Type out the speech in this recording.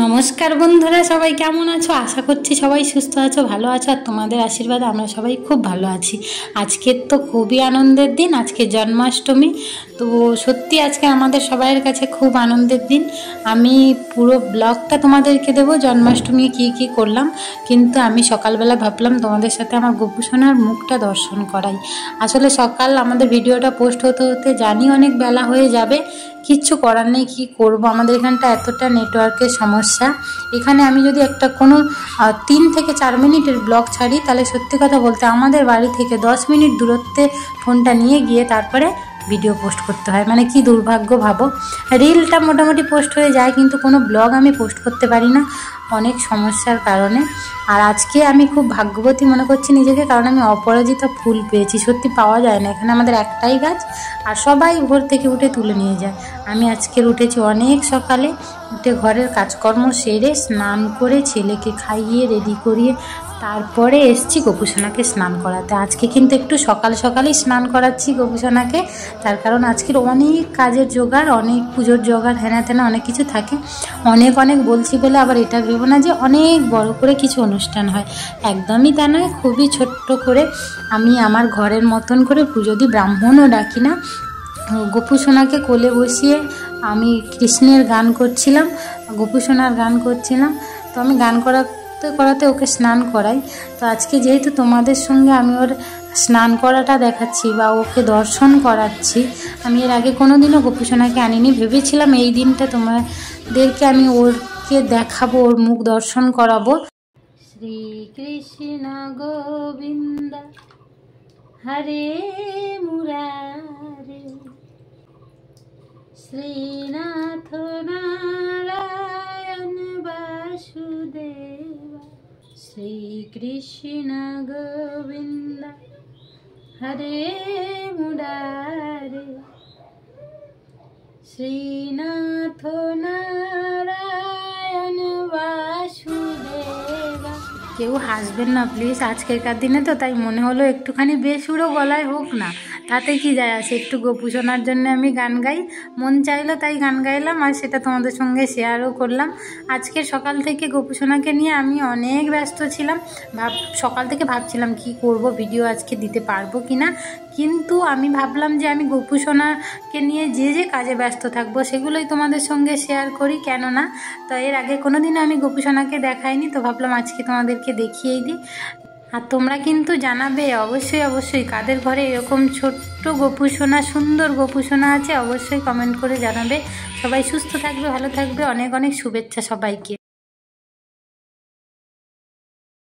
নমস্কার বন্ধুরা, সবাই কেমন আছো? আশা করছি সবাই সুস্থ আছো, ভালো আছো, আর তোমাদের আশীর্বাদে আমরা সবাই খুব ভালো আছি। আজকের তো খুবই আনন্দের দিন, আজকে জন্মাষ্টমী। তো সত্যি আজকে আমাদের সবাইয়ের কাছে খুব আনন্দের দিন। আমি পুরো ব্লগটা তোমাদেরকে দেবো জন্মাষ্টমী কি কি করলাম, কিন্তু আমি সকালবেলা ভাবলাম তোমাদের সাথে আমার গপু সোনার মুখটা দর্শন করাই। আসলে সকাল আমাদের ভিডিওটা পোস্ট হতে হতে জানি অনেক বেলা হয়ে যাবে, কিচ্ছু করার নেই, কী করবো, আমাদের এখানটা এতটা নেটওয়ার্কের সমস্যা। এখানে আমি যদি একটা কোনো 3 থেকে 4 মিনিটের ব্লগ ছাড়ি, তাহলে সত্যি কথা বলতে আমাদের বাড়ি থেকে 10 মিনিট দূরত্বে ফোনটা নিয়ে গিয়ে তারপরে ভিডিও পোস্ট করতে হয়। মানে কি দুর্ভাগ্য ভাবো। রিলটা মোটামুটি পোস্ট হয়ে যায়, কিন্তু কোনো ব্লগ আমি পোস্ট করতে পারি না অনেক সমস্যার কারণে। আর আজকে আমি খুব ভাগ্যবতী মনে করছি নিজেকে, কারণ আমি অপরাজিতা ফুল পেয়েছি। সত্যি পাওয়া যায় না, এখানে আমাদের একটাই গাছ, আর সবাই ভোর থেকে উঠে তুলে নিয়ে যায়। আমি আজকের উঠেছি অনেক সকালে, উঠে ঘরের কাজকর্ম সেরে স্নান করে ছেলেকে খাইয়ে রেডি করিয়ে তারপরে এসছি গোপুসোনাকে স্নান করাতে। আজকে কিন্তু একটু সকাল সকালেই স্নান করাচ্ছি গোপুসোনাকে, তার কারণ আজকের অনেক কাজের জোগাড়, অনেক পুজোর জোগাড়, হেনা তেনা অনেক কিছু থাকে। অনেক অনেক বলছি বলে আবার এটা ভেবো না যে অনেক বড় করে কিছু অনুষ্ঠান হয়, একদমই তা নয়। খুবই ছোট্ট করে আমি আমার ঘরের মতন করে পুজো দিই, ব্রাহ্মণও ডাকি না। গোপুসোনাকে কোলে বসিয়ে আমি কৃষ্ণের গান করছিলাম, গোপুসোনার গান করছিলাম। তো আমি গান করাতে করাতে ওকে স্নান করাই। তো আজকে যেহেতু তোমাদের সঙ্গে আমি ওর স্নান করাটা দেখাচ্ছি বা ওকে দর্শন করাচ্ছি, আমি এর আগে কোনো দিনও গোপুসোনাকে আনিনি। ভেবেছিলাম এই দিনটা তোমাদেরকে আমি ওরকে দেখাবো, ওর মুখ দর্শন করাবো। শ্রীকৃষ্ণ গোবিন্দ হরে মুরারে, শ্রীনাথ নারায়ণ বাসুদেব, শ্রীকৃষ্ণ গোবিন্দ হরে মুরারে, শ্রীনাথ নারায়ণ বাসুদেব। কেউ হাসবেন না প্লিজ, আজকেরকার দিনে তো তাই মনে হলো একটুখানি বেসুরো গলায় হোক না, তাতে কি যায় আসে। একটু গোপুসোনার জন্য আমি গান গাই, মন চাইলো তাই গান গাইলাম, আর সেটা তোমাদের সঙ্গে শেয়ারও করলাম। আজকে সকাল থেকে গোপুসোনাকে নিয়ে আমি অনেক ব্যস্ত ছিলাম। সকাল থেকে ভাবছিলাম কি করব, ভিডিও আজকে দিতে পারবো কি না, কিন্তু আমি ভাবলাম যে আমি গোপুসোনাকে নিয়ে যে যে কাজে ব্যস্ত থাকবো সেগুলোই তোমাদের সঙ্গে শেয়ার করি, কেন না। তো এর আগে কোনো দিন আমি গোপুসোনাকে দেখাইনি, তো ভাবলাম আজকে তোমাদেরকে দেখিয়েই দিই। আর তোমরা কিন্তু জানাবে অবশ্যই অবশ্যই কাদের ঘরে এরকম ছোট্ট গোপুসোনা, সুন্দর গোপুসোনা আছে, অবশ্যই কমেন্ট করে জানাবে। সবাই সুস্থ থাকবে, ভালো থাকবে, অনেক অনেক শুভেচ্ছা সবাইকে।